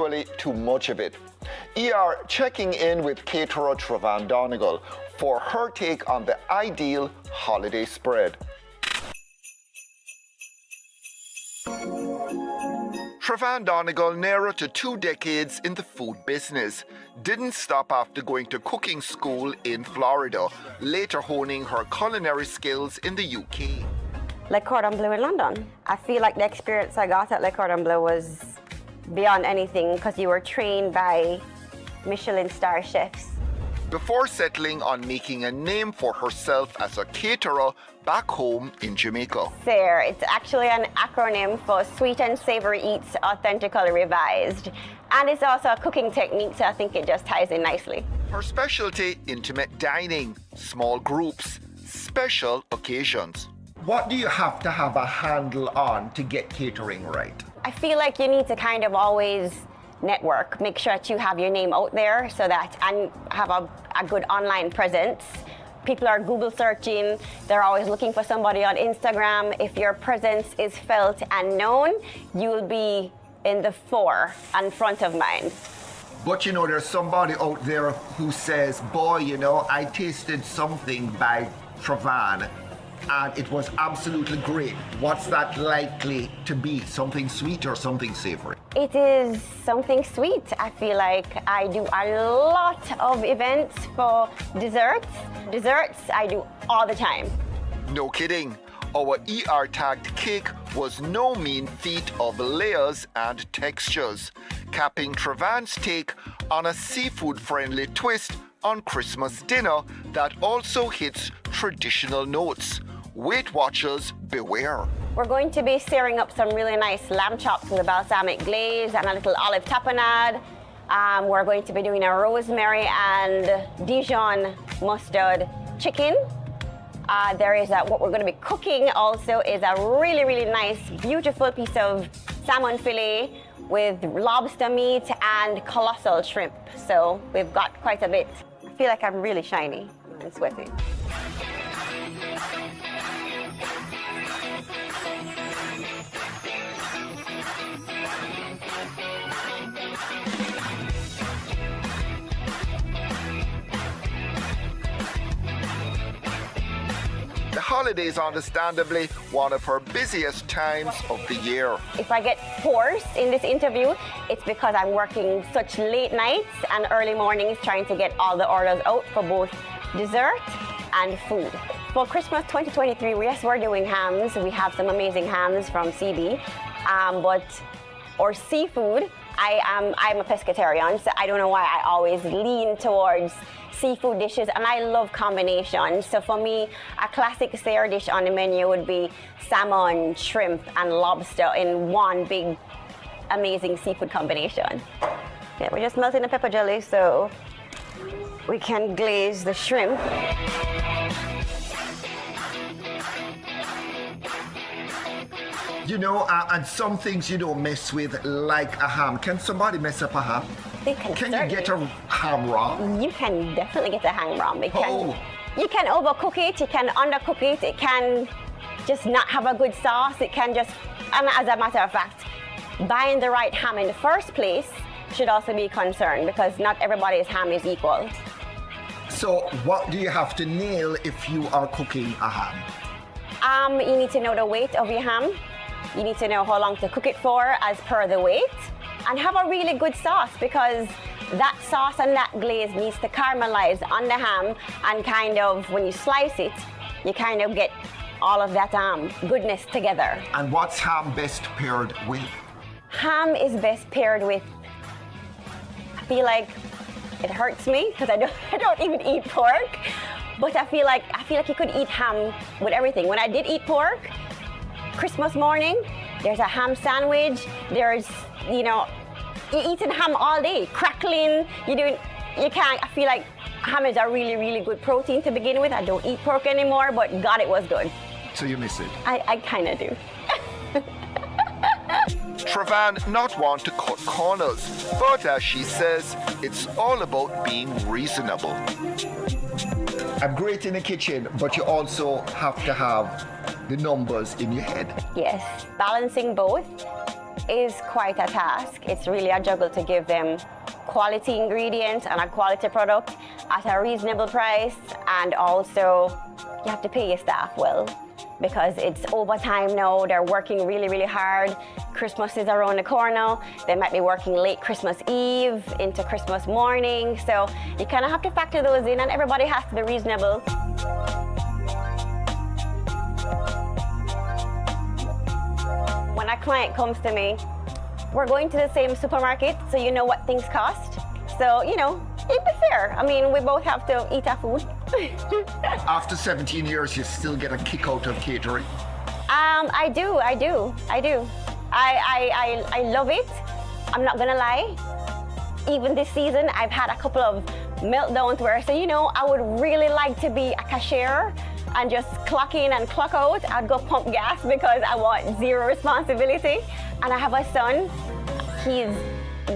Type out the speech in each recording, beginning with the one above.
Really too much of it. ER checking in with caterer Trevanne Donegal for her take on the ideal holiday spread. Trevanne Donegal, nearer to 2 decades in the food business, didn't stop after going to cooking school in Florida, later honing her culinary skills in the UK. Le Cordon Bleu in London. I feel like the experience I got at Le Cordon Bleu was beyond anything because you were trained by Michelin star chefs. Before settling on making a name for herself as a caterer back home in Jamaica. SEAR, it's actually an acronym for Sweet and Savory Eats Authentically Revised. And it's also a cooking technique, so I think it just ties in nicely. Her specialty, intimate dining, small groups, special occasions. What do you have to have a handle on to get catering right? I feel like you need to kind of always network, make sure that you have your name out there so that, and have a good online presence. People are Google searching, they're always looking for somebody on Instagram. If your presence is felt and known, you will be in the fore and front of mind. But you know, there's somebody out there who says, boy, you know, I tasted something by Trevanne and it was absolutely great. What's that likely to be? Something sweet or something savory? It is something sweet. I feel like I do a lot of events for desserts. Desserts I do all the time. No kidding. Our ER tagged cake was no mean feat of layers and textures, capping Trevanne's take on a seafood-friendly twist on Christmas dinner that also hits traditional notes. Weight Watchers, beware. We're going to be searing up some really nice lamb chops with a balsamic glaze and a little olive tapenade. We're going to be doing a rosemary and Dijon mustard chicken. What we're going to be cooking also is a really, really nice, beautiful piece of salmon fillet with lobster meat and colossal shrimp. So we've got quite a bit. I feel like I'm really shiny and sweaty. The holidays, understandably, one of her busiest times of the year. If I get hoarse in this interview, it's because I'm working such late nights and early mornings trying to get all the orders out for both dessert and food. For Christmas 2023, yes, we're doing hams. We have some amazing hams from CB, or seafood. I'm a pescatarian, so I don't know why I always lean towards seafood dishes, and I love combinations. So for me, a classic SEAR dish on the menu would be salmon, shrimp, and lobster in one big, amazing seafood combination. Yeah, we're just melting the pepper jelly so we can glaze the shrimp. You know, and some things you don't mess with, like a ham. Can somebody mess up a ham? They can you get a ham raw? You can definitely get a ham raw. Oh. You can overcook it, you can undercook it, it can just not have a good sauce, it can just, and as a matter of fact, buying the right ham in the first place should also be a concern because not everybody's ham is equal. So what do you have to nail if you are cooking a ham? You need to know the weight of your ham. You need to know how long to cook it for as per the weight, and have a really good sauce because that sauce and that glaze needs to caramelize on the ham, and kind of when you slice it, you kind of get all of that goodness together. And what's ham best paired with? Ham is best paired with, I feel like it hurts me because I don't even eat pork, but I feel like you could eat ham with everything. When I did eat pork, Christmas morning, there's a ham sandwich, there's, you know, you're eating ham all day, crackling, I feel like ham is a really, really good protein to begin with. I don't eat pork anymore, but God, it was good. So you miss it? I kind of do. Trevanne not one to cut corners, but as she says, it's all about being reasonable. I'm great in the kitchen, but you also have to have the numbers in your head. Yes, balancing both is quite a task. It's really a juggle to give them quality ingredients and a quality product at a reasonable price, and also you have to pay your staff well because it's overtime now. They're working really, really hard. Christmas is around the corner. They might be working late Christmas Eve into Christmas morning. So you kind of have to factor those in, and everybody has to be reasonable. When a client comes to me, we're going to the same supermarket, so you know what things cost. So, you know, it'd be fair. I mean, we both have to eat our food. After 17 years, you still get a kick out of catering? I do. I love it. I'm not gonna lie. Even this season, I've had a couple of meltdowns where I say, you know, I would really like to be a cashier and just clock in and clock out. I'd go pump gas because I want zero responsibility. And I have a son. He's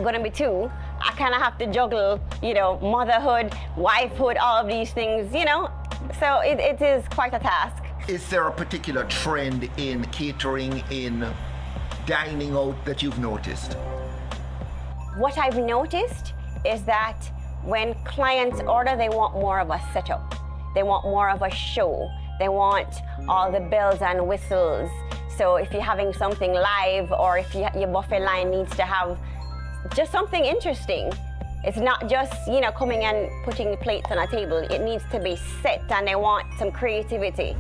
gonna be 2. I kind of have to juggle, you know, motherhood, wifehood, all of these things, you know. So it is quite a task. Is there a particular trend in catering, in dining out that you've noticed? What I've noticed is that when clients order, they want more of a setup. They want more of a show. They want all the bells and whistles. So if you're having something live, or if your buffet line needs to have just something interesting. It's not just, you know, coming and putting plates on a table. It needs to be set, and they want some creativity.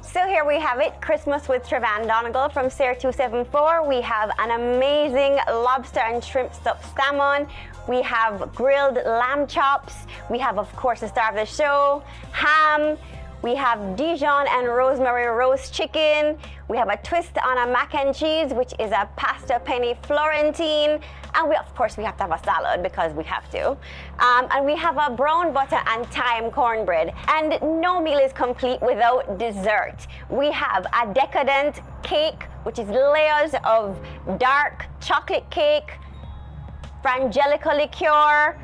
So here we have it, Christmas with Trevanne Donegal from SEAR274. We have an amazing lobster and shrimp stuffed salmon. We have grilled lamb chops. We have, of course, the star of the show, ham. We have Dijon and rosemary roast chicken. We have a twist on a mac and cheese, which is a pasta penne Florentine. And we, of course, we have to have a salad because we have to. And we have a brown butter and thyme cornbread. And no meal is complete without dessert. We have a decadent cake, which is layers of dark chocolate cake, frangelico liqueur,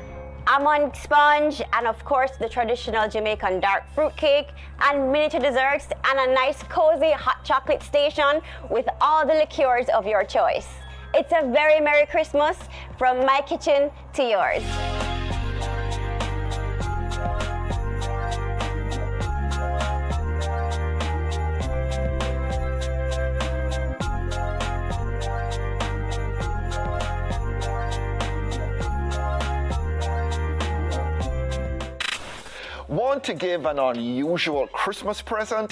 almond sponge, and of course the traditional Jamaican dark fruit cake, and miniature desserts, and a nice cozy hot chocolate station with all the liqueurs of your choice. It's a very Merry Christmas from my kitchen to yours. Want to give an unusual Christmas present?